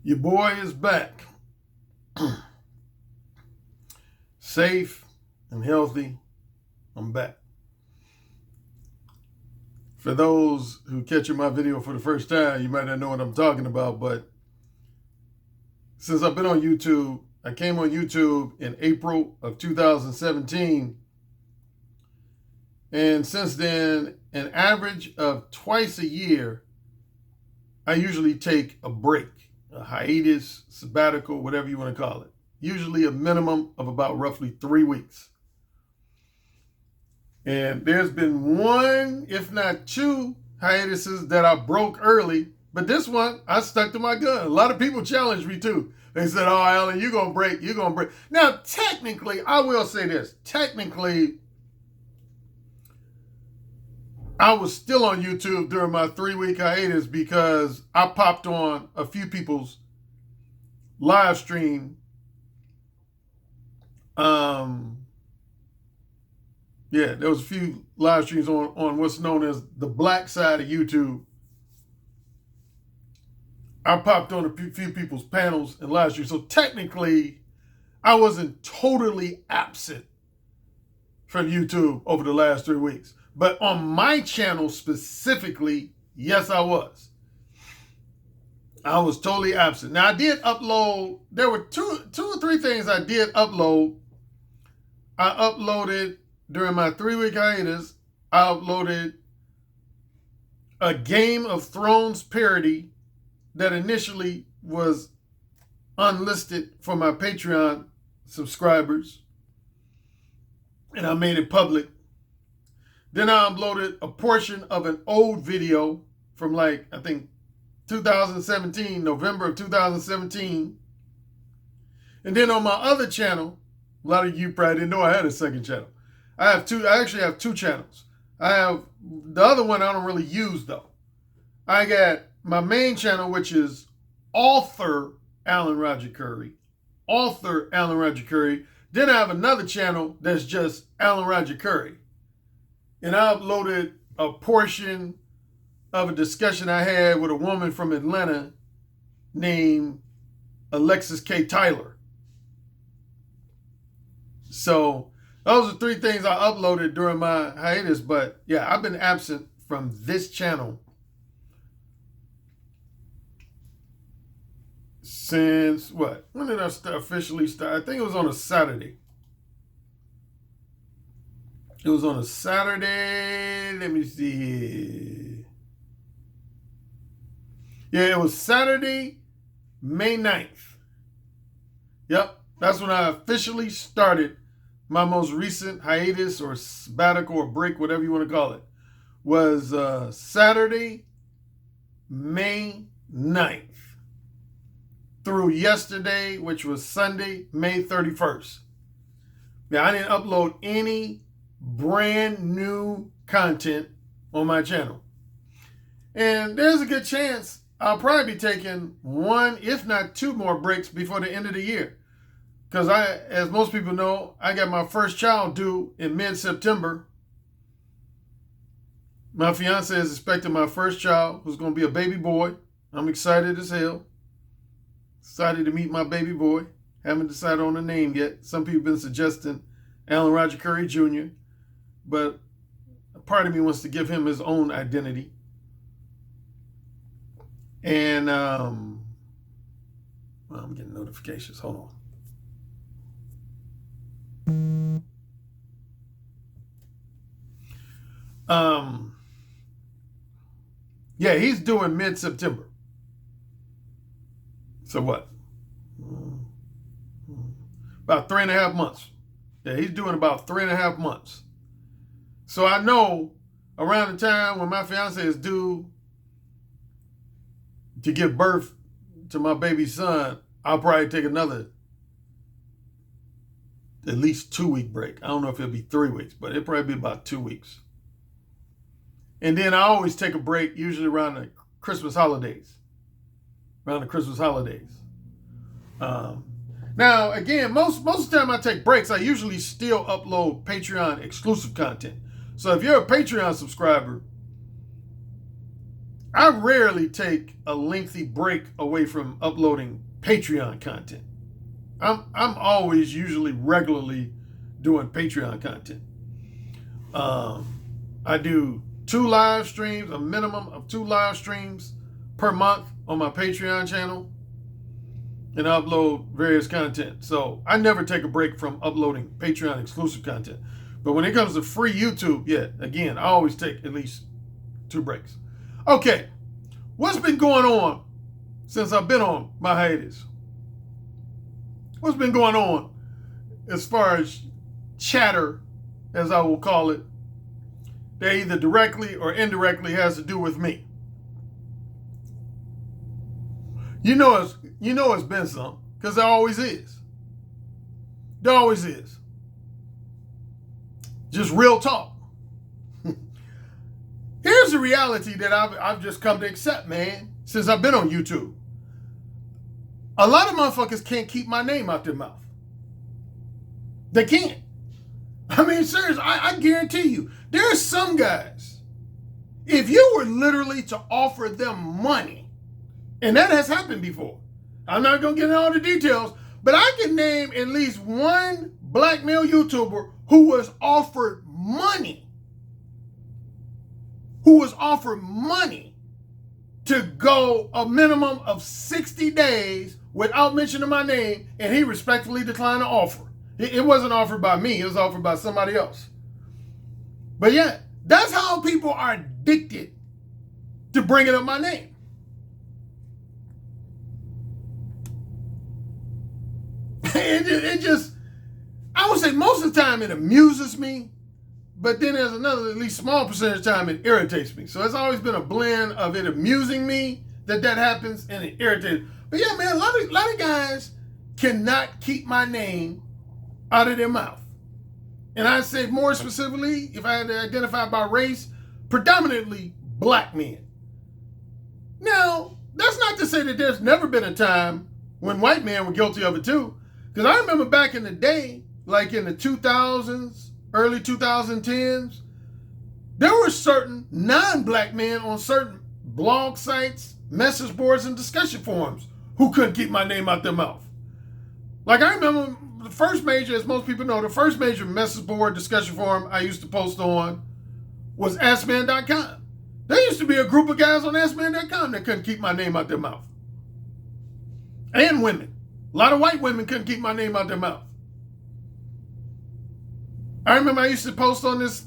Your boy is back. Safe and healthy. I'm back. For those who catching my video for the first time, you might not know what I'm talking about, but since I've been on YouTube, I came on YouTube in April of 2017. And since then, an average of twice a year, I usually take a break, a hiatus, sabbatical, whatever you want to call it. Usually a minimum of about roughly 3 weeks. And there's been one, if not two, hiatuses that I broke early. But this one, I stuck to my gun. A lot of people challenged me too. They said, oh, Alan, you're going to break. You're going to break. Now, technically, I will say this. Technically, I was still on YouTube during my 3-week hiatus because I popped on a few people's live stream. There was a few live streams on what's known as the black side of YouTube. I popped on a few people's panels and live streams. So technically, I wasn't totally absent from YouTube over the last 3 weeks. But on my channel specifically, yes, I was. I was totally absent. Now, I did upload. There were two or three things I did upload. I uploaded during my 3-week hiatus. I uploaded a Game of Thrones parody that initially was unlisted for my Patreon subscribers. And I made it public. Then I uploaded a portion of an old video from I think 2017, November of 2017. And then on my other channel, a lot of you probably didn't know I had a second channel. I actually have 2 channels. I have the other one I don't really use though. I got my main channel, which is author Alan Roger Currie. Author Alan Roger Currie. Then I have another channel that's just Alan Roger Currie. And I uploaded a portion of a discussion I had with a woman from Atlanta named Alexis K. Tyler. So those are 3 things I uploaded during my hiatus. But yeah, I've been absent from this channel since what? When did I officially start? I think it was on a Saturday. It was on a Saturday. Let me see. Yeah, it was Saturday, May 9th. Yep, that's when I officially started my most recent hiatus or sabbatical or break, whatever you want to call it. Was Saturday, May 9th. Through yesterday, which was Sunday, May 31st. Now, I didn't upload any brand new content on my channel. And there's a good chance I'll probably be taking 1, if not 2 more breaks before the end of the year. Because as most people know, I got my first child due in mid-September. My fiance is expecting my first child, who's going to be a baby boy. I'm excited as hell. Excited to meet my baby boy. Haven't decided on a name yet. Some people have been suggesting Alan Roger Currie Jr., but a part of me wants to give him his own identity. And I'm getting notifications. Hold on. Yeah, he's due in mid-September. So what? About 3.5 months. Yeah, he's doing about 3.5 months. So I know around the time when my fiance is due to give birth to my baby son, I'll probably take another at least 2-week break. I don't know if it'll be 3 weeks, but it'll probably be about 2 weeks. And then I always take a break, usually around the Christmas holidays. Now, again, most of the time I take breaks, I usually still upload Patreon exclusive content. So if you're a Patreon subscriber I rarely take a lengthy break away from uploading Patreon content. I'm always usually regularly doing Patreon content. I do 2 live streams, a minimum of 2 live streams per month on my Patreon channel, and I upload various content. So I never take a break from uploading Patreon exclusive content. But when it comes to free YouTube, yeah, again, I always take at least 2 breaks. Okay, what's been going on since I've been on my hiatus? What's been going on as far as chatter, as I will call it, that either directly or indirectly has to do with me? You know it's been some, because there always is. There always is. Just real talk. Here's the reality that I've just come to accept, man, since I've been on YouTube. A lot of motherfuckers can't keep my name out their mouth. They can't. I mean, seriously, I guarantee you, there are some guys, if you were literally to offer them money, and that has happened before. I'm not going to get into all the details, but I can name at least one black male YouTuber who was offered money. Who was offered money to go a minimum of 60 days without mentioning my name, and he respectfully declined the offer. It wasn't offered by me, it was offered by somebody else. But yeah, that's how people are addicted to bringing up my name. It just, I would say most of the time it amuses me, but then there's another, at least small percentage of time, it irritates me. So it's always been a blend of it amusing me that happens, and it irritates. But yeah, man, a lot of guys cannot keep my name out of their mouth. And I say more specifically, if I had to identify by race, predominantly black men. Now, that's not to say that there's never been a time when white men were guilty of it too. Because I remember back in the day, like in the 2000s, early 2010s, there were certain non-black men on certain blog sites, message boards, and discussion forums who couldn't keep my name out their mouth. Like I remember the first major, as most people know, the first major message board discussion forum I used to post on was AskMan.com. There used to be a group of guys on AskMan.com that couldn't keep my name out their mouth. And women. A lot of white women couldn't keep my name out their mouth. I remember I used to post on this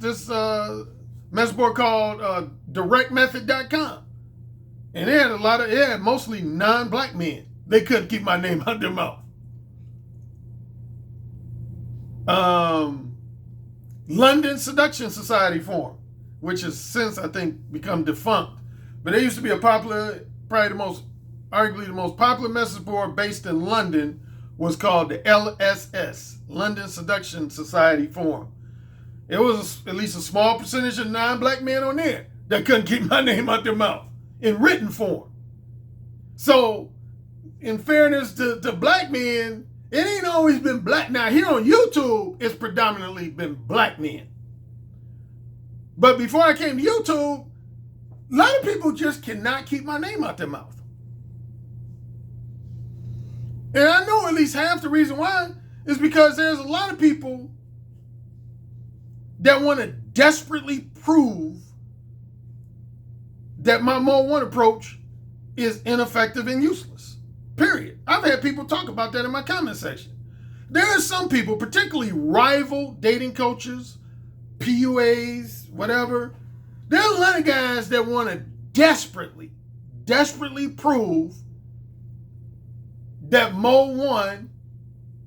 message board called directmethod.com. And it had mostly non-black men. They couldn't keep my name out their mouth. London Seduction Society forum, which has since, I think, become defunct. But it used to be arguably the most popular message board based in London, was called the LSS, London Seduction Society Forum. It was at least a small percentage of non-black men on there that couldn't keep my name out their mouth in written form. So, in fairness to black men, it ain't always been black. Now, here on YouTube, it's predominantly been black men. But before I came to YouTube, a lot of people just cannot keep my name out their mouth. And I know at least half the reason why is because there's a lot of people that want to desperately prove that my Mo 1 approach is ineffective and useless. Period. I've had people talk about that in my comment section. There are some people, particularly rival dating coaches, PUAs, whatever. There are a lot of guys that want to desperately prove that Mo 1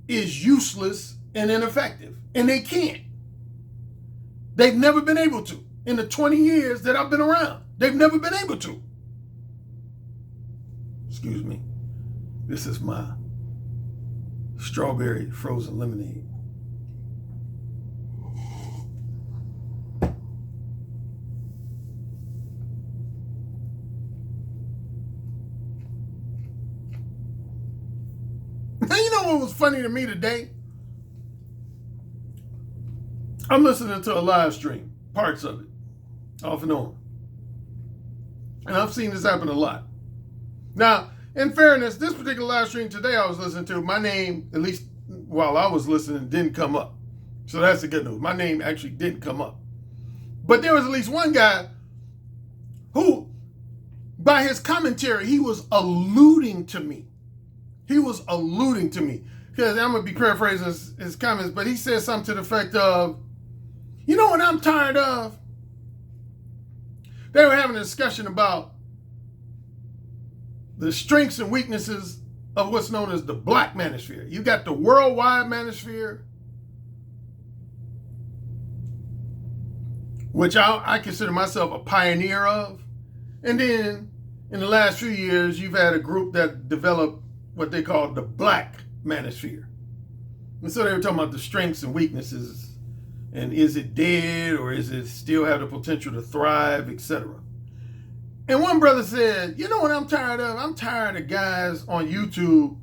is useless and ineffective. And they can't. They've never been able to. In the 20 years that I've been around, they've never been able to. Excuse me. This is my strawberry frozen lemonade. Now, you know what was funny to me today? I'm listening to a live stream, parts of it, off and on. And I've seen this happen a lot. Now, in fairness, this particular live stream today I was listening to, my name, at least while I was listening, didn't come up. So that's the good news. My name actually didn't come up. But there was at least one guy who, by his commentary, he was alluding to me. He was alluding to me. Because I'm going to be paraphrasing his comments, but he said something to the effect of, you know what I'm tired of? They were having a discussion about the strengths and weaknesses of what's known as the black manosphere. You got the worldwide manosphere, which I consider myself a pioneer of. And then in the last few years, you've had a group that developed what they call the black manosphere. And so they were talking about the strengths and weaknesses, and is it dead or is it still have the potential to thrive, etc. And one brother said, you know what I'm tired of? I'm tired of guys on YouTube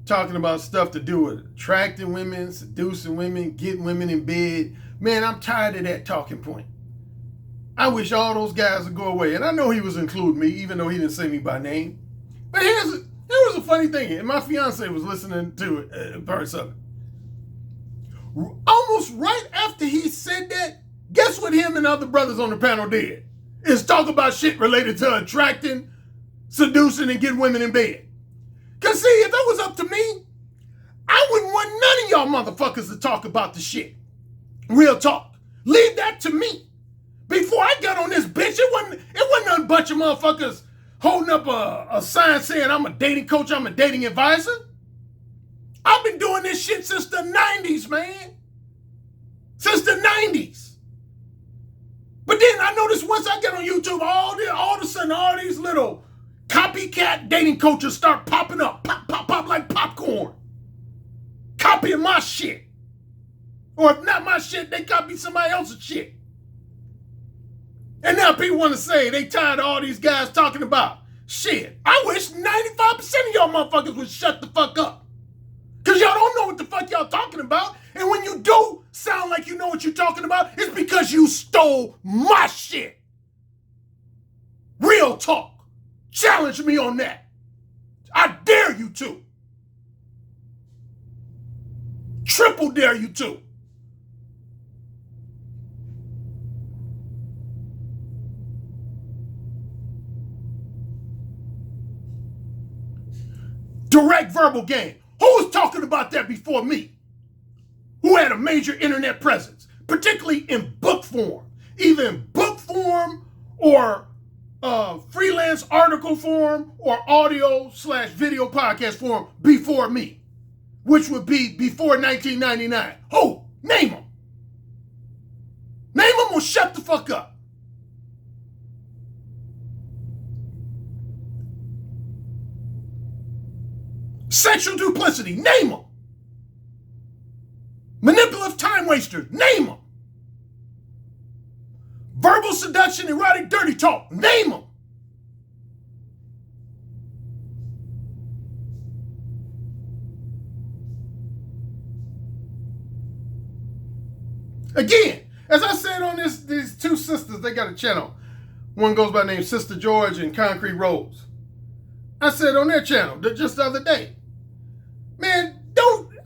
talking about stuff to do with attracting women, seducing women, getting women in bed. Man, I'm tired of that talking point. I wish all those guys would go away. And I know he was including me, even though he didn't say me by name. But here was a funny thing, and my fiance was listening to it, parts of it. Almost right after he said that, guess what him and other brothers on the panel did? Is talk about shit related to attracting, seducing, and getting women in bed. Because see, if it was up to me, I wouldn't want none of y'all motherfuckers to talk about the shit. Real talk. Leave that to me. Before I got on this bitch, it wasn't a bunch of motherfuckers holding up a sign saying I'm a dating coach, I'm a dating advisor. I've been doing this shit since the 90s, man. Since the 90s. But then I noticed once I get on YouTube, all of a sudden, all these little copycat dating coaches start popping up. Pop, pop, pop like popcorn. Copying my shit. Or if not my shit, they copy somebody else's shit. And now people want to say they tired of all these guys talking about shit. I wish 95% of y'all motherfuckers would shut the fuck up. Because y'all don't know what the fuck y'all talking about. And when you do sound like you know what you're talking about, it's because you stole my shit. Real talk. Challenge me on that. I dare you to. Triple dare you to. Direct verbal game. Who was talking about that before me? Who had a major internet presence, particularly in book form, either in book form or freelance article form or audio/video podcast form before me, which would be before 1999. Who? Name them. Name them or shut the fuck up. Sexual duplicity, name them. Manipulative time wasters, name them. Verbal seduction, erotic dirty talk, name them. Again, as I said on these two sisters, they got a channel. One goes by the name Sister George and Concrete Rose. I said on their channel just the other day, man,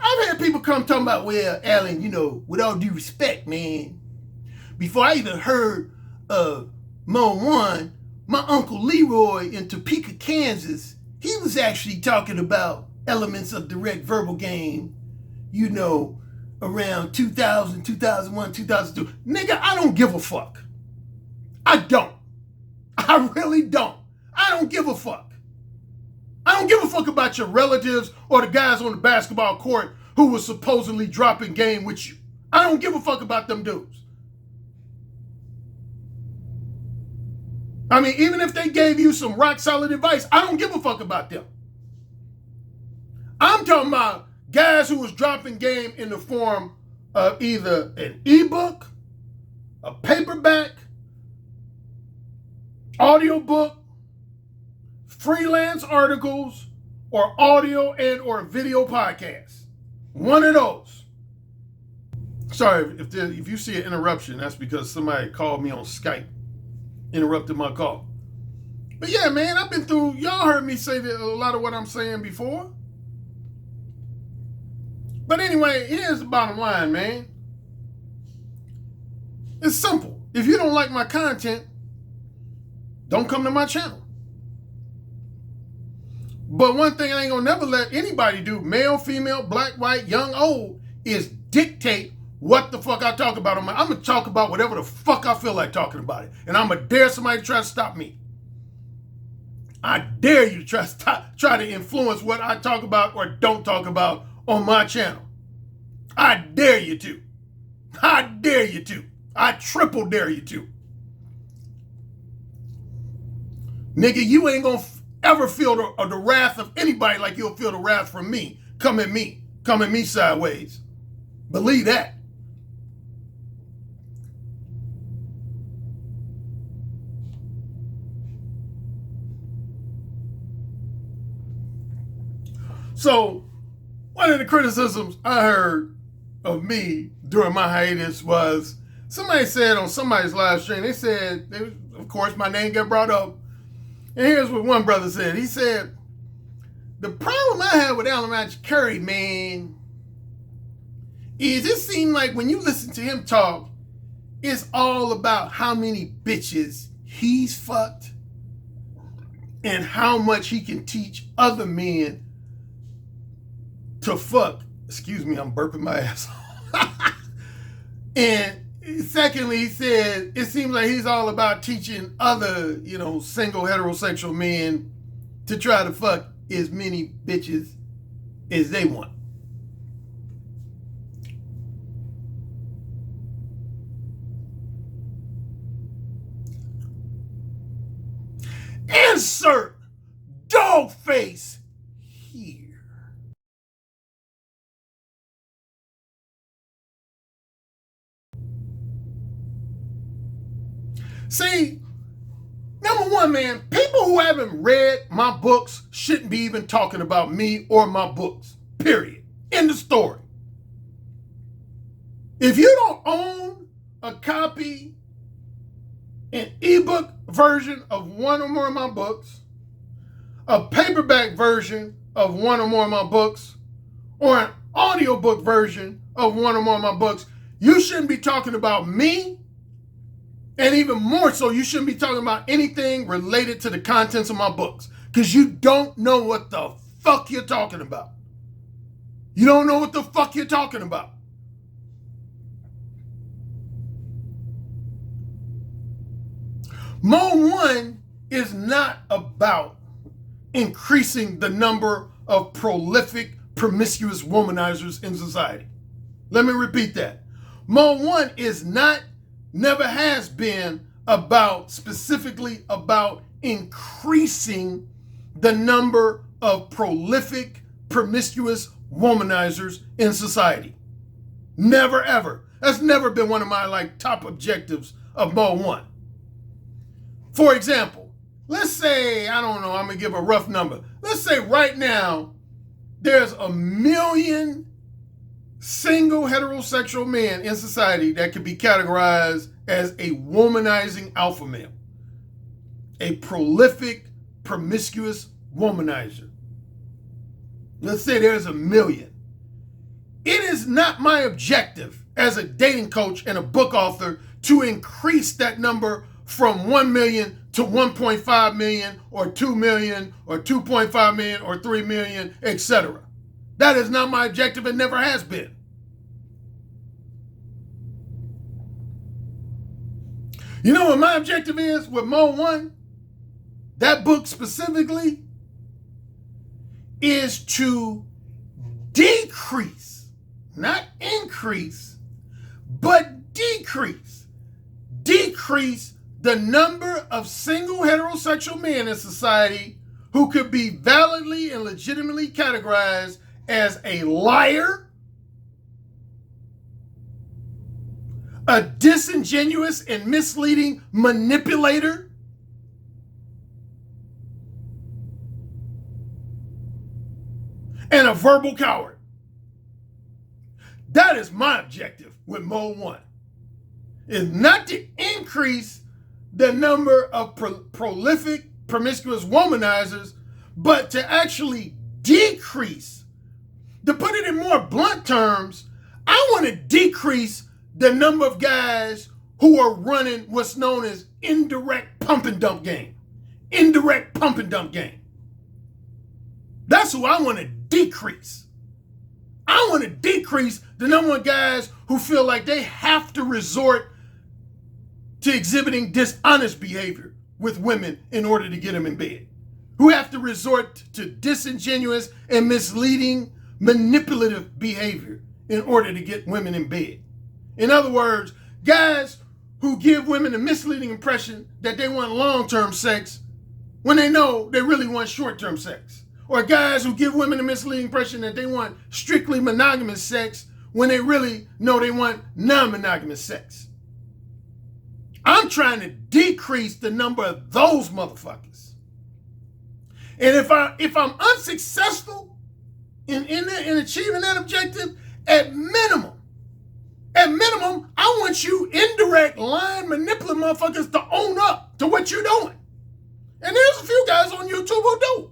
I've had people come talking about, well, Alan, you know, with all due respect, man, before I even heard of Mo One, my Uncle Leroy in Topeka, Kansas, he was actually talking about elements of direct verbal game, you know, around 2000, 2001, 2002. Nigga, I don't give a fuck. I don't. I really don't. I don't give a fuck. I don't give a fuck about your relatives or the guys on the basketball court who was supposedly dropping game with you. I don't give a fuck about them dudes. I mean, even if they gave you some rock solid advice, I don't give a fuck about them. I'm talking about guys who was dropping game in the form of either an ebook, a paperback, audiobook, freelance articles, or audio and or video podcasts. One of those. Sorry, if you see an interruption, that's because somebody called me on Skype, interrupted my call. But yeah, man, I've been through, y'all heard me say a lot of what I'm saying before. But anyway, here's the bottom line, man. It's simple. If you don't like my content, don't come to my channel. But one thing I ain't gonna never let anybody do, male, female, black, white, young, old, is dictate what the fuck I talk about. I'm gonna talk about whatever the fuck I feel like talking about it. And I'm gonna dare somebody to try to stop me. I dare you to try to influence what I talk about or don't talk about on my channel. I dare you to. I dare you to. I triple dare you to. Nigga, you ain't gonna ever feel the wrath of anybody like you'll feel the wrath from me. Come at me sideways. Believe that. So, one of the criticisms I heard of me during my hiatus was somebody said on somebody's live stream, they said, of course, my name got brought up. And here's what one brother said. He said, the problem I have with Currie, man, is it seems like when you listen to him talk, it's all about how many bitches he's fucked and how much he can teach other men to fuck. Excuse me, I'm burping my ass. And secondly, he said, it seems like he's all about teaching other, single heterosexual men to try to fuck as many bitches as they want. Insert dog face here. See, number one, man, people who haven't read my books shouldn't be even talking about me or my books, period. End of story. If you don't own a copy, an ebook version of one or more of my books, a paperback version of one or more of my books, or an audiobook version of one or more of my books, you shouldn't be talking about me. And even more so, you shouldn't be talking about anything related to the contents of my books, because you don't know what the fuck you're talking about. You don't know what the fuck you're talking about. Mo 1 is not about increasing the number of prolific, promiscuous womanizers in society. Let me repeat that. Mo 1 is not, never has been specifically about increasing the number of prolific, promiscuous womanizers in society. Never, ever. That's never been one of my top objectives of Mo 1. For example, let's say, I don't know, I'm going to give a rough number. Let's say right now, there's 1 million single heterosexual men in society that could be categorized as a womanizing alpha male. A prolific, promiscuous womanizer. Let's say there's 1 million. It is not my objective as a dating coach and a book author to increase that number from 1 million to 1.5 million or 2 million or 2.5 million or 3 million, etc. That is not my objective and never has been. You know what my objective is with Mo 1? That book specifically is to decrease, not increase, but decrease the number of single heterosexual men in society who could be validly and legitimately categorized as a liar, a disingenuous and misleading manipulator, and a verbal coward. That is my objective with Mo 1. Is not to increase the number of prolific, promiscuous womanizers, but to actually decrease. To put it in more blunt terms, I want to decrease the number of guys who are running what's known as indirect pump and dump game. Indirect pump and dump game. That's who I want to decrease. I want to decrease the number of guys who feel like they have to resort to exhibiting dishonest behavior with women in order to get them in bed. Who have to resort to disingenuous and misleading, manipulative behavior in order to get women in bed. In other words, guys who give women a misleading impression that they want long-term sex when they know they really want short-term sex. Or guys who give women a misleading impression that they want strictly monogamous sex when they really know they want non-monogamous sex. I'm trying to decrease the number of those motherfuckers. And if I'm unsuccessful in achieving that objective, at minimum, I want you indirect, lying, manipulative motherfuckers to own up to what you're doing. And there's a few guys on YouTube who do.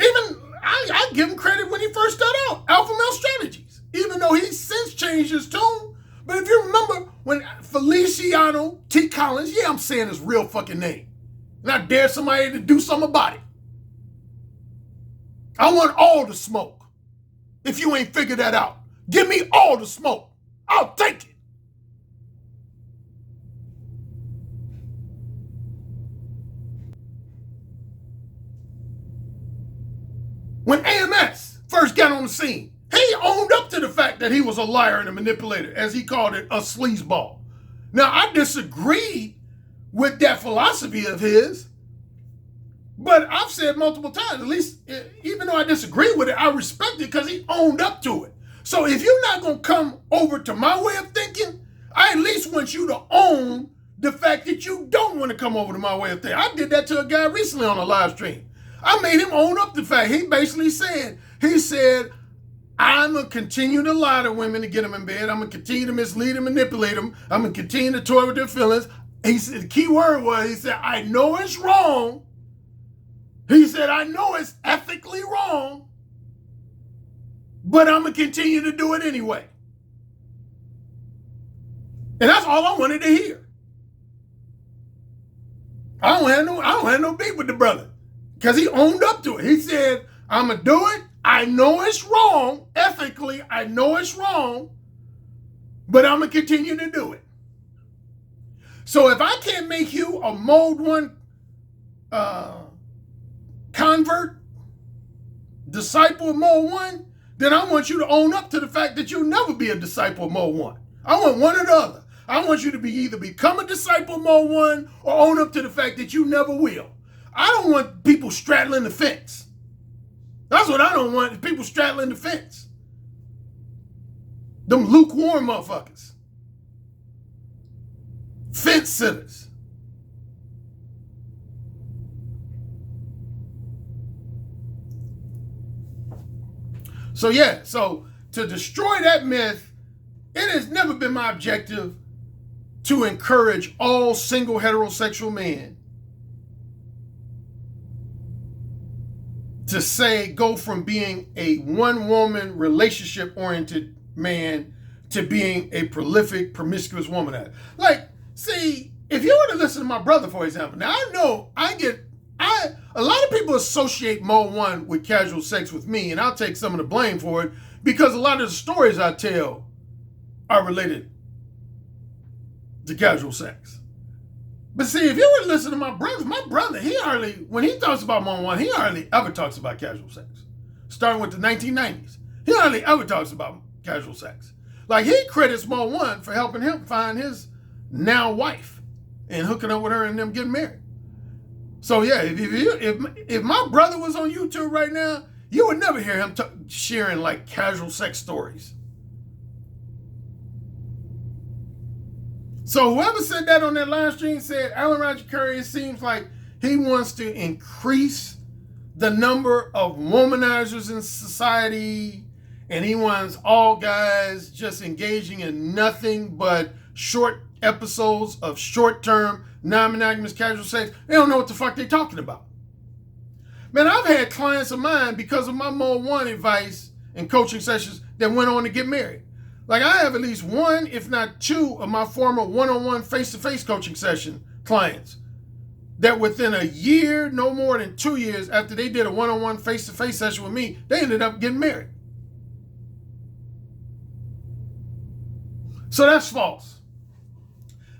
Even, I give him credit when he first started out, Alpha Male Strategies, even though he's since changed his tune. But if you remember when Feliciano T. Collins, yeah, I'm saying his real fucking name, and I dare somebody to do something about it. I want all the smoke. If you ain't figured that out, give me all the smoke. I'll take it. When AMS first got on the scene, he owned up to the fact that he was a liar and a manipulator, as he called it, a sleazeball. Now, I disagreed with that philosophy of his, but I've said multiple times, at least, even though I disagree with it, I respect it because he owned up to it. So if you're not going to come over to my way of thinking, I at least want you to own the fact that you don't want to come over to my way of thinking. I did that to a guy recently on a live stream. I made him own up to the fact. He basically said, I'm going to continue to lie to women to get them in bed. I'm going to continue to mislead and manipulate them. I'm going to continue to toy with their feelings. He said, the key word was, he said, I know it's wrong. He said, I know it's ethically wrong, but I'm going to continue to do it anyway. And that's all I wanted to hear. I don't have no beef with the brother because he owned up to it. He said, I'm going to do it. I know it's wrong. Ethically, I know it's wrong, but I'm going to continue to do it. So if I can't make you a mode 1 convert, disciple of mode 1, then I want you to own up to the fact that you'll never be a disciple of mode 1. I want one or the other. I want you to either become a disciple of mode 1 or own up to the fact that you never will. I don't want people straddling the fence. That's what I don't want, is people straddling the fence. Them lukewarm motherfuckers. Fence sitters. So to destroy that myth, it has never been my objective to encourage all single heterosexual men to go from being a one-woman relationship-oriented man to being a prolific, promiscuous womanizer. Like, see, if you were to listen to my brother, for example, now I know a lot of people associate mode 1 with casual sex with me, and I'll take some of the blame for it because a lot of the stories I tell are related to casual sex. But see, if you were to listen to my brother, when he talks about mode 1, he hardly ever talks about casual sex. Starting with the 1990s, he hardly ever talks about casual sex. Like, he credits mode 1 for helping him find his now wife and hooking up with her and them getting married. So yeah, if my brother was on YouTube right now, you would never hear him sharing like casual sex stories. So whoever said that on that live stream said Alan Roger Currie, it seems like he wants to increase the number of womanizers in society, and he wants all guys just engaging in nothing but short episodes of short-term, non-monogamous casual sex, they don't know what the fuck they're talking about. Man, I've had clients of mine, because of my Mode 1 advice and coaching sessions, that went on to get married. Like, I have at least one, if not two, of my former one-on-one face-to-face coaching session clients that within a year, no more than 2 years after they did a one-on-one face-to-face session with me, they ended up getting married. So that's false.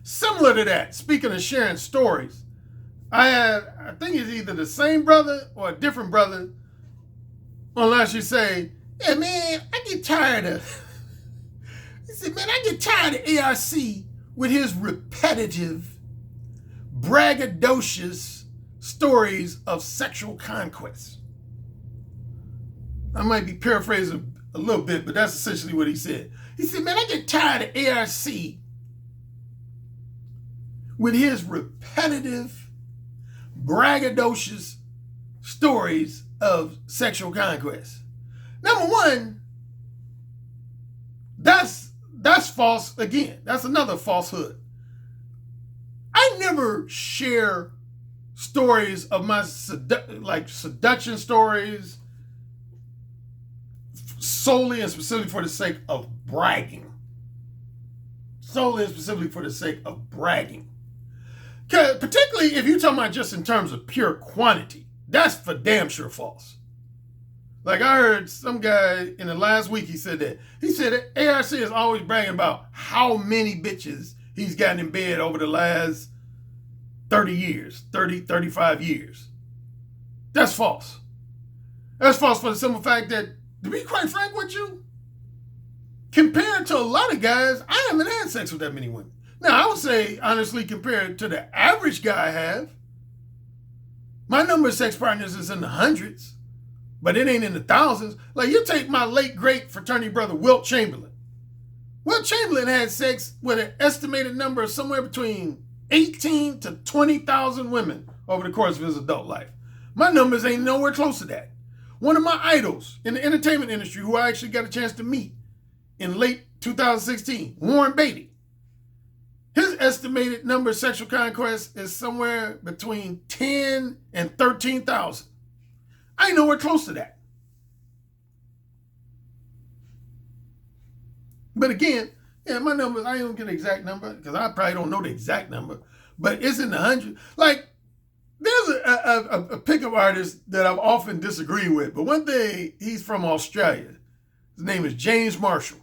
Similar to that, speaking of sharing stories, I think it's either the same brother or a different brother, unless you say, yeah, man, I get tired of, he said, man, I get tired of ARC with his repetitive, braggadocious stories of sexual conquest. I might be paraphrasing a little bit, but that's essentially what he said. He said, man, I get tired of ARC with his repetitive, braggadocious stories of sexual conquest. Number one, that's false again. That's another falsehood. I never share stories of my seduction stories solely and specifically for the sake of bragging. Solely and specifically for the sake of bragging. Particularly if you're talking about just in terms of pure quantity. That's for damn sure false. Like, I heard some guy in the last week, he said that ARC is always bragging about how many bitches he's gotten in bed over the last 35 years. That's false. That's false for the simple fact that, to be quite frank with you, compared to a lot of guys, I haven't had sex with that many women. Now, I would say, honestly, compared to the average guy I have, my number of sex partners is in the hundreds, but it ain't in the thousands. Like, you take my late great fraternity brother, Wilt Chamberlain. Wilt Chamberlain had sex with an estimated number of somewhere between 18 to 20,000 women over the course of his adult life. My numbers ain't nowhere close to that. One of my idols in the entertainment industry, who I actually got a chance to meet in late 2016, Warren Beatty. His estimated number of sexual conquests is somewhere between 10 and 13,000. I ain't nowhere close to that. But again, yeah, my numbers, I don't get the exact number because I probably don't know the exact number, but it's in the hundreds. Like, there's a pickup artist that I've often disagreed with, but one day, he's from Australia. His name is James Marshall.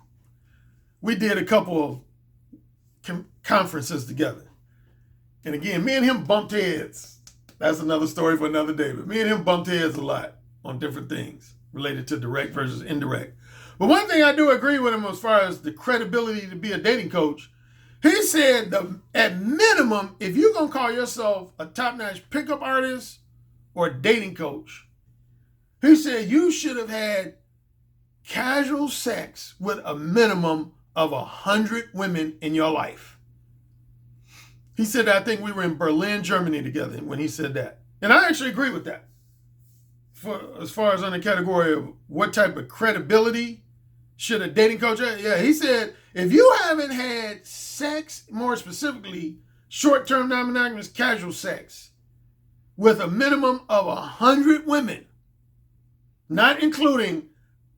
We did a couple of conferences together. And again, me and him bumped heads. That's another story for another day, but me and him bumped heads a lot on different things related to direct versus indirect. But one thing I do agree with him as far as the credibility to be a dating coach, he said at minimum, if you're going to call yourself a top-notch pickup artist or a dating coach, he said you should have had casual sex with a minimum of 100 women in your life. He said, I think we were in Berlin, Germany together when he said that. And I actually agree with that. As far as on the category of what type of credibility should a dating coach have? Yeah, he said, if you haven't had sex, more specifically, short-term non-monogamous casual sex, with a minimum of 100 women, not including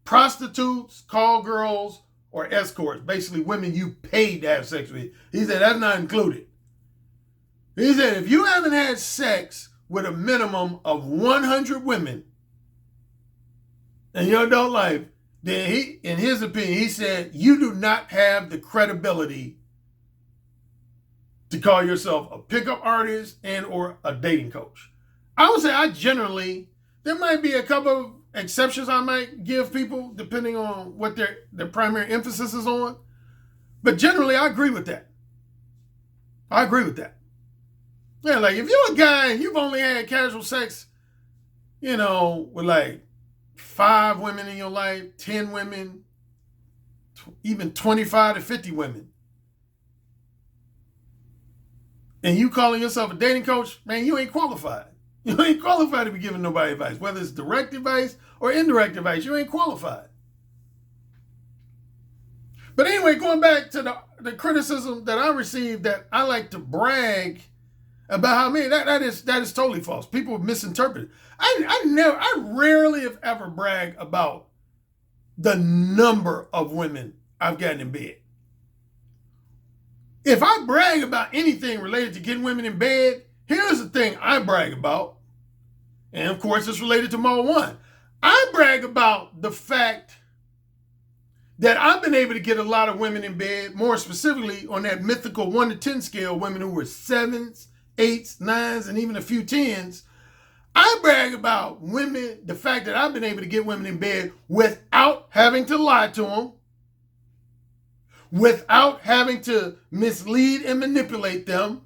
prostitutes, call girls, or escorts, basically women you paid to have sex with. He said that's not included. He said if you haven't had sex with a minimum of 100 women in your adult life, then he, in his opinion, he said you do not have the credibility to call yourself a pickup artist and or a dating coach. I would say there might be a couple of exceptions I might give people depending on what their primary emphasis is on. But generally, I agree with that. I agree with that. Yeah, like if you're a guy and you've only had casual sex, with like 5 women in your life, 10 women, even 25 to 50 women, and you calling yourself a dating coach, man, you ain't qualified. You ain't qualified to be giving nobody advice, whether it's direct advice or indirect advice. You ain't qualified. But anyway, going back to the criticism that I received, that I like to brag about how many, that is totally false. People misinterpret it. I rarely if ever brag about the number of women I've gotten in bed. If I brag about anything related to getting women in bed, here's the thing I brag about. And of course, it's related to Mo 1. I brag about the fact that I've been able to get a lot of women in bed, more specifically on that mythical 1 to 10 scale, women who were 7s, 8s, 9s, and even a few 10s. I brag about women, the fact that I've been able to get women in bed without having to lie to them, without having to mislead and manipulate them,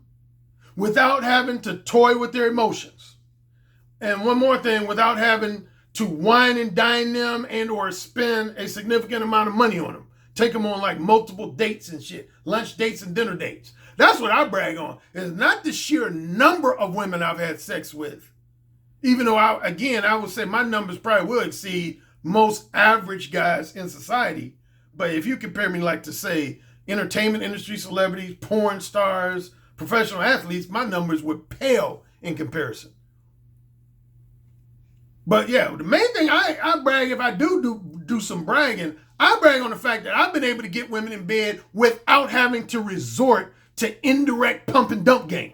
without having to toy with their emotions. And one more thing, without having to wine and dine them and or spend a significant amount of money on them. Take them on like multiple dates and shit, lunch dates and dinner dates. That's what I brag on. It's not the sheer number of women I've had sex with. Even though, I would say my numbers probably will exceed most average guys in society. But if you compare me like to say entertainment industry celebrities, porn stars, professional athletes, my numbers would pale in comparison. But yeah, the main thing I brag, if I do some bragging, I brag on the fact that I've been able to get women in bed without having to resort to indirect pump and dump game.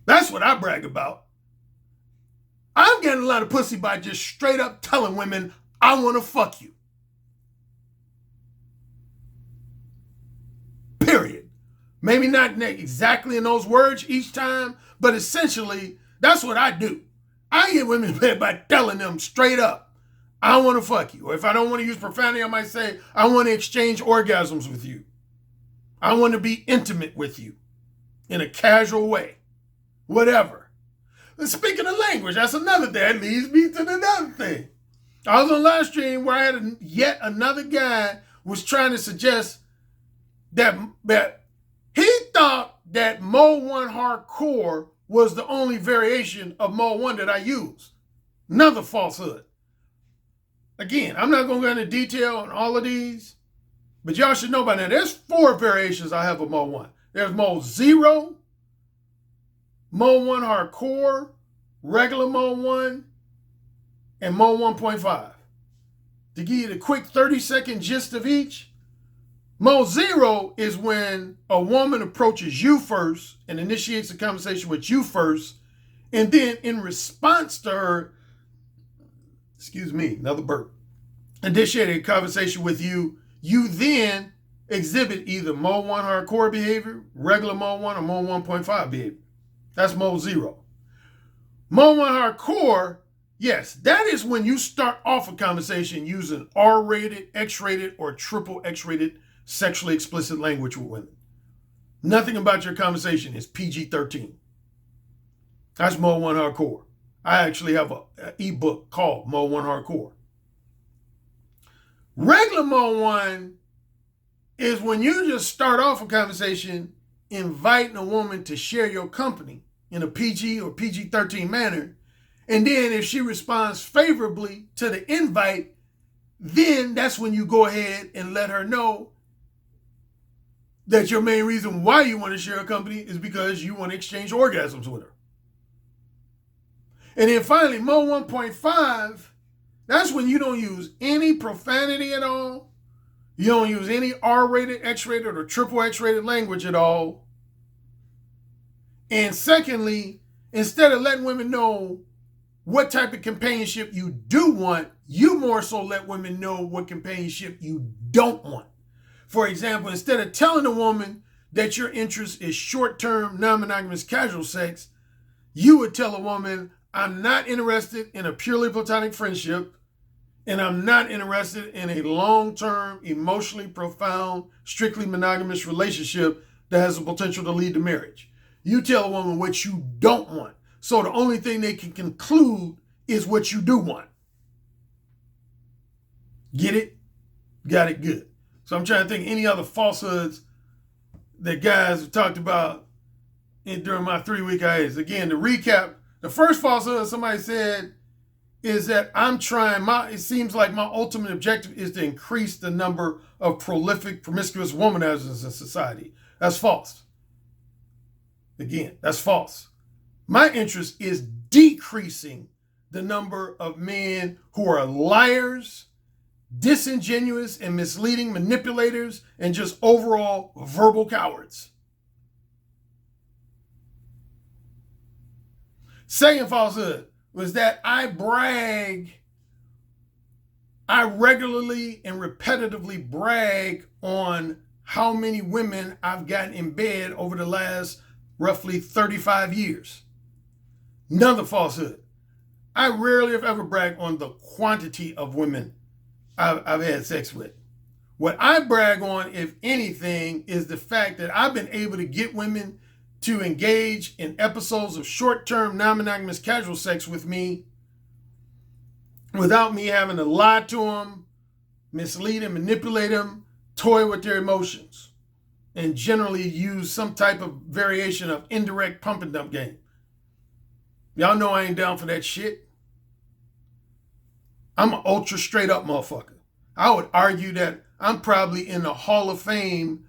That's what I brag about. I'm getting a lot of pussy by just straight up telling women, I want to fuck you. Period. Maybe not exactly in those words each time, but essentially, that's what I do. I get women in bed by telling them straight up, I want to fuck you. Or if I don't want to use profanity, I might say, I want to exchange orgasms with you. I want to be intimate with you in a casual way. Whatever. And speaking of language, that's another thing. That leads me to another thing. I was on live stream where I had yet another guy was trying to suggest that he thought that Mo 1 Hardcore was the only variation of Mo 1 that I use. Another falsehood. Again, I'm not going to go into detail on all of these, but y'all should know by now, there's 4 variations I have of Mo 1. There's Mo 0, Mo 1 Hardcore, regular Mo 1, and Mo 1.5. To give you the quick 30-second gist of each, Mo 0 is when a woman approaches you first and initiates a conversation with you first, and then in response to her, another burp, initiating a conversation with you, you then exhibit either Mo 1 Hardcore behavior, regular Mo 1, or Mo 1.5 behavior. That's Mo 0. Mo 1 Hardcore, yes, that is when you start off a conversation using R-rated, X-rated, or triple X-rated sexually explicit language with women. Nothing about your conversation is PG-13. That's Mo 1 Hardcore. I actually have an ebook called Mo 1 Hardcore. Regular Mo 1 is when you just start off a conversation inviting a woman to share your company in a PG or PG-13 manner, and then if she responds favorably to the invite, then that's when you go ahead and let her know that your main reason why you want to share a company is because you want to exchange orgasms with her. And then finally, Mo 1.5, that's when you don't use any profanity at all. You don't use any R-rated, X-rated, or triple X-rated language at all. And secondly, instead of letting women know what type of companionship you do want, you more so let women know what companionship you don't want. For example, instead of telling a woman that your interest is short-term, non-monogamous casual sex, you would tell a woman, I'm not interested in a purely platonic friendship, and I'm not interested in a long-term, emotionally profound, strictly monogamous relationship that has the potential to lead to marriage. You tell a woman what you don't want. So the only thing they can conclude is what you do want. Get it? Got it? Good. So I'm trying to think any other falsehoods that guys have talked about during my 3-week hiatus. Again, to recap, the first falsehood, somebody said is that it seems like my ultimate objective is to increase the number of prolific, promiscuous womanizers in society. That's false. Again, that's false. My interest is decreasing the number of men who are liars, disingenuous and misleading manipulators, and just overall verbal cowards. Second falsehood was that I regularly and repetitively brag on how many women I've gotten in bed over the last roughly 35 years. Another falsehood. I rarely have ever bragged on the quantity of women I've had sex with. What I brag on, if anything, is the fact that I've been able to get women to engage in episodes of short-term, non-monogamous casual sex with me without me having to lie to them, mislead them, manipulate them, toy with their emotions, and generally use some type of variation of indirect pump and dump game. Y'all know I ain't down for that shit. I'm an ultra straight up motherfucker. I would argue that I'm probably in the Hall of Fame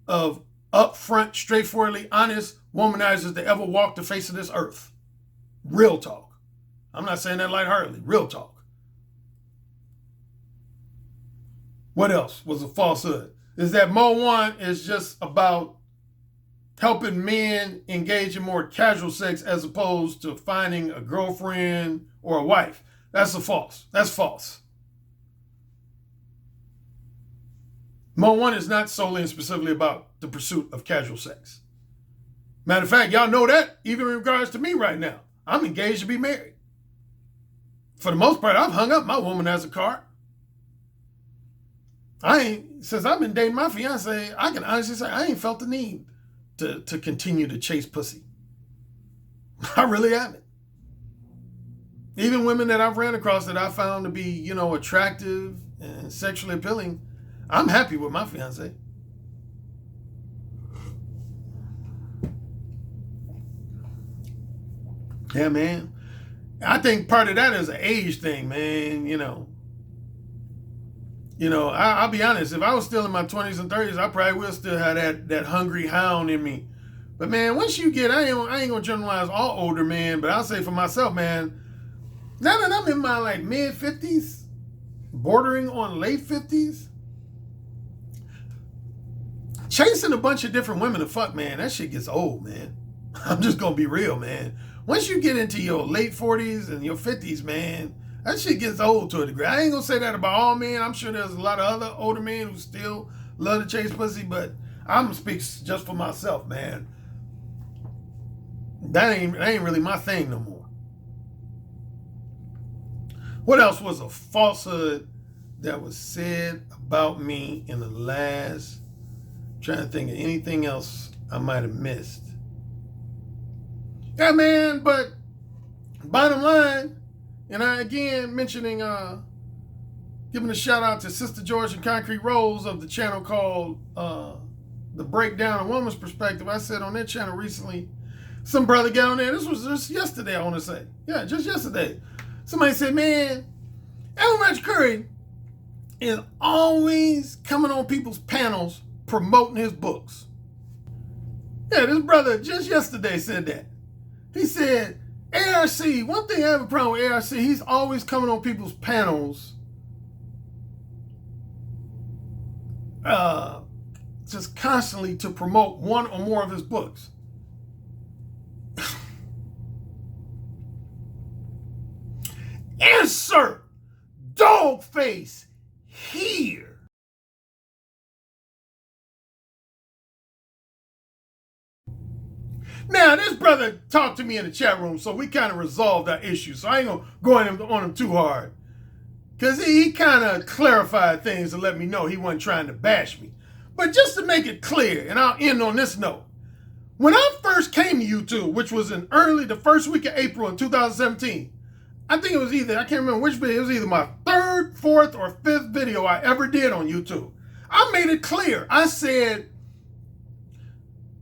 of upfront, straightforwardly honest womanizers that ever walked the face of this earth. Real talk. I'm not saying that lightheartedly. Real talk. What else was a falsehood? Is that Mo One is just about helping men engage in more casual sex as opposed to finding a girlfriend or a wife. That's a false. That's false. Mo One is not solely and specifically about the pursuit of casual sex. Matter of fact, y'all know that even in regards to me right now. I'm engaged to be married. For the most part, I've hung up my womanizer card. Since I've been dating my fiance, I can honestly say I ain't felt the need to continue to chase pussy. I really haven't. Even women that I've ran across that I found to be, attractive and sexually appealing, I'm happy with my fiance. Yeah, man. I think part of that is an age thing, man. I'll be honest. If I was still in my 20s and 30s, I probably will still have that hungry hound in me. But man, once you get, I ain't gonna generalize all older men, but I'll say for myself, man, now that I'm in my mid 50s, bordering on late 50s, chasing a bunch of different women to fuck, man, that shit gets old, man. I'm just gonna be real, man. Once you get into your late 40s and your 50s, man, that shit gets old to a degree. I ain't gonna say that about all men. I'm sure there's a lot of other older men who still love to chase pussy, but I'm gonna speak just for myself, man. That ain't really my thing no more. What else was a falsehood that was said about me in the last? I'm trying to think of anything else I might have missed. Yeah, man, but bottom line, and I again mentioning, giving a shout out to Sister George and Concrete Rose of the channel called The Breakdown of Woman's Perspective. I said on their channel recently, some brother got on there. This was just yesterday, I want to say. Yeah, just yesterday. Somebody said, man, Elmer Currie is always coming on people's panels promoting his books. Yeah, this brother just yesterday said that. He said, ARC, one thing I have a problem with ARC, he's always coming on people's panels just constantly to promote one or more of his books. Insert dog face here. Now, this brother talked to me in the chat room, so we kind of resolved that issue. So I ain't going to go on him too hard. Because he kind of clarified things to let me know he wasn't trying to bash me. But just to make it clear, and I'll end on this note. When I first came to YouTube, which was in the first week of April in 2017, I think it was I can't remember which video, it was either my third, fourth, or fifth video I ever did on YouTube. I made it clear. I said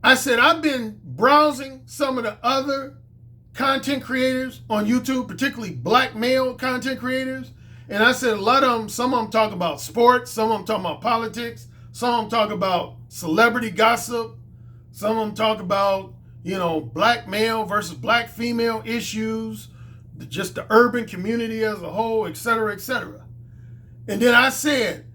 I've been browsing some of the other content creators on YouTube, particularly black male content creators. And I said a lot of them, some of them talk about sports, some of them talk about politics, some of them talk about celebrity gossip, some of them talk about, black male versus black female issues, just the urban community as a whole, et cetera, et cetera. And then I said,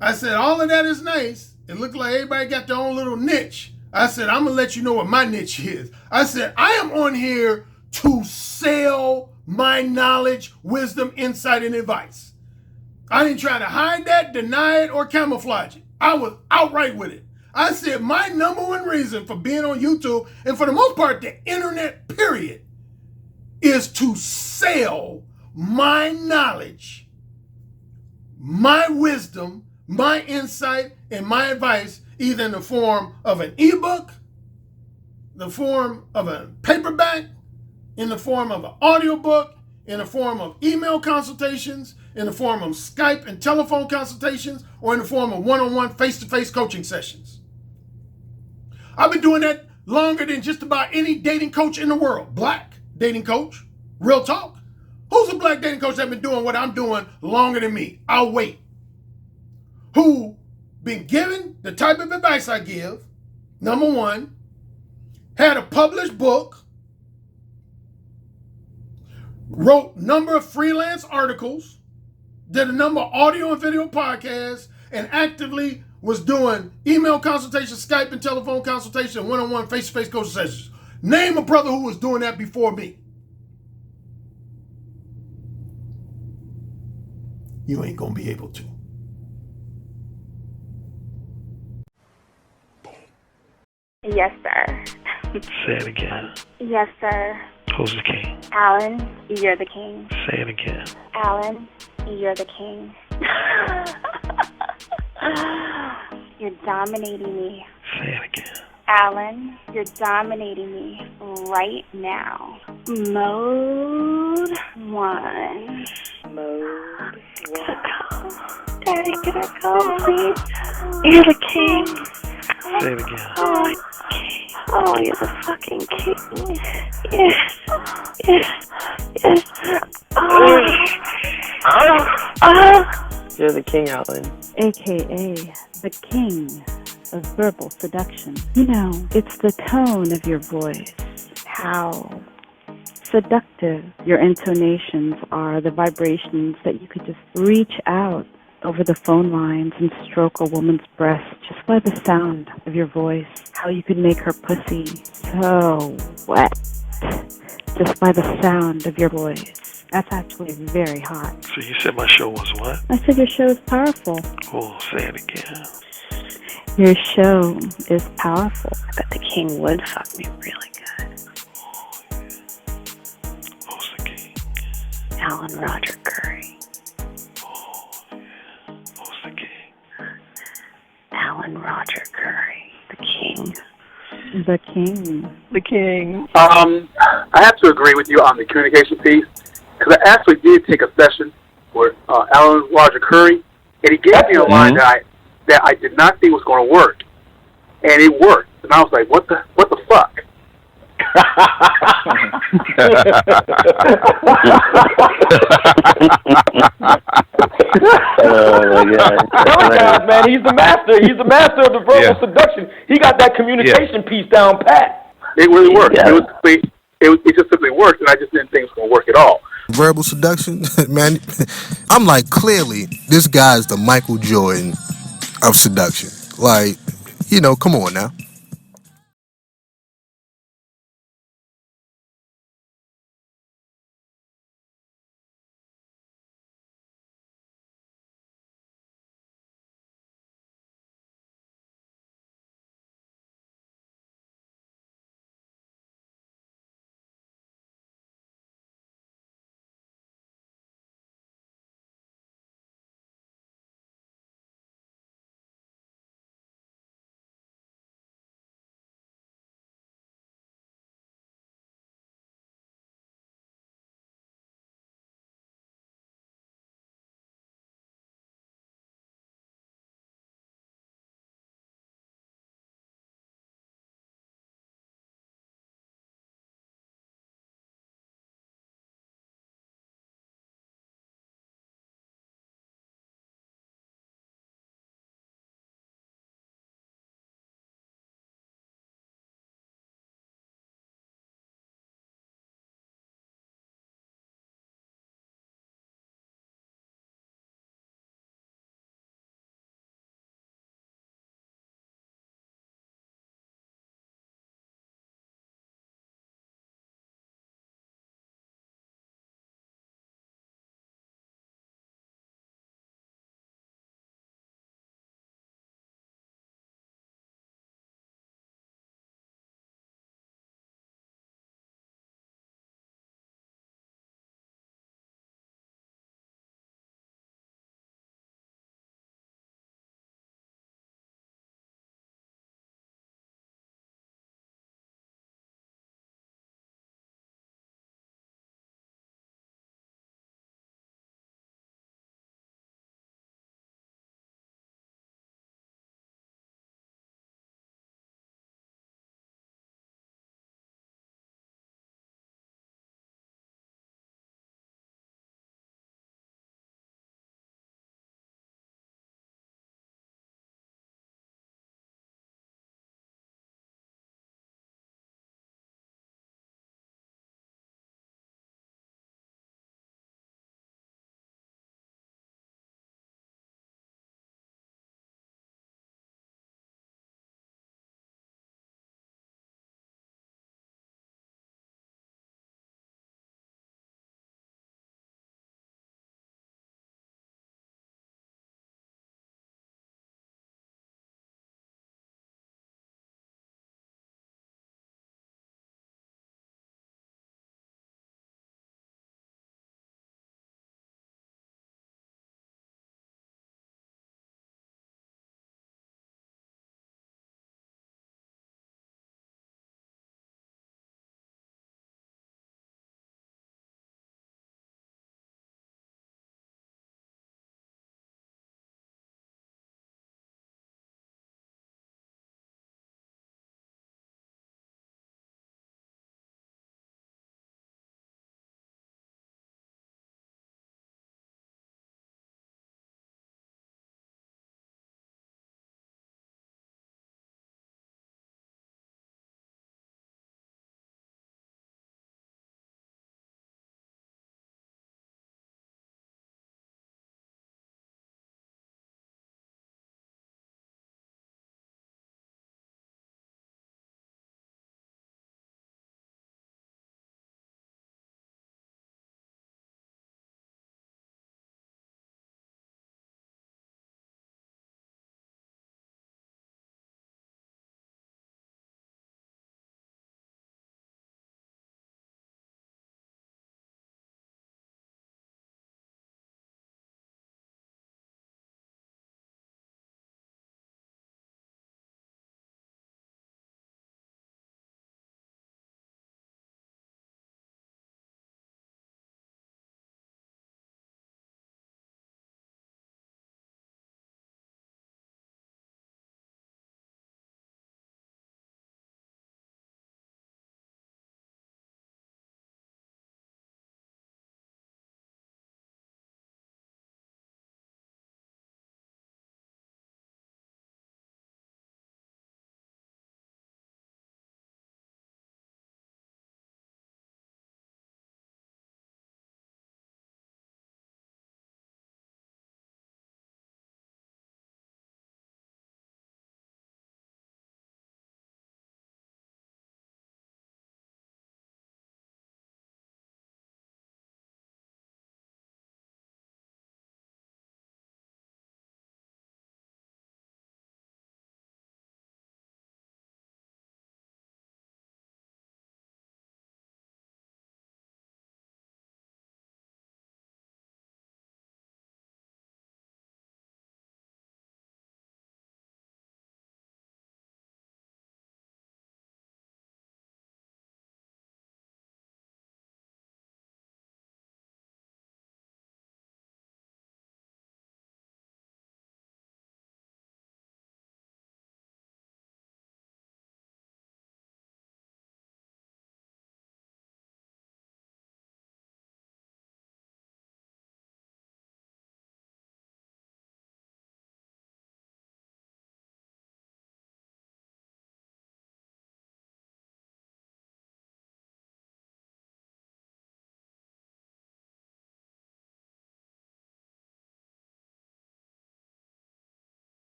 all of that is nice. It looked like everybody got their own little niche. I said, I'm going to let you know what my niche is. I said, I am on here to sell my knowledge, wisdom, insight, and advice. I didn't try to hide that, deny it, or camouflage it. I was outright with it. I said, my number one reason for being on YouTube, and for the most part, the internet, period, is to sell my knowledge, my wisdom, my insight, and my advice, either in the form of an ebook, the form of a paperback, in the form of an audiobook, in the form of email consultations, in the form of Skype and telephone consultations, or in the form of one-on-one face-to-face coaching sessions. I've been doing that longer than just about any dating coach in the world. Black dating coach, real talk. Who's a black dating coach that's been doing what I'm doing longer than me? I'll wait. Who been given the type of advice I give, number one, had a published book, wrote a number of freelance articles, did a number of audio and video podcasts, and actively was doing email consultations, Skype and telephone consultation, one-on-one face-to-face coaching sessions. Name a brother who was doing that before me. You ain't gonna be able to. Yes, sir. Say it again. Yes, sir. Who's the king? Alan, you're the king. Say it again. Alan, you're the king. You're dominating me. Say it again. Alan, you're dominating me right now. Mode 1. Mode 1. Daddy, can I go, please? You're the king. Say it again. Oh, you're the fucking king. Yes. You're the king, Alan. AKA the king of verbal seduction. You know, it's the tone of your voice, how seductive your intonations are, the vibrations that you could just reach out over the phone lines and stroke a woman's breast just by the sound of your voice, how you could make her pussy so wet just by the sound of your voice. That's actually very hot. So you said my show was what? I said your show is powerful. Oh, say it again. Your show is powerful. I bet the king would fuck me really good. Oh, yeah. Who's the king? Alan Roger Currie. Oh, yeah. Who's the king? Alan Roger Currie. The king. The king. The king. I have to agree with you on the communication piece, because I actually did take a session with Alan Roger Currie, and he gave me a line that I did not think was going to work, and it worked. And I was like, what the fuck? Oh my God, man, he's the master. He's the master of the verbal seduction. He got that communication piece down pat. It really worked. It just simply worked, and I just didn't think it was going to work at all. Verbal seduction, man. I'm like, clearly, this guy's the Michael Jordan of seduction. Like, come on now.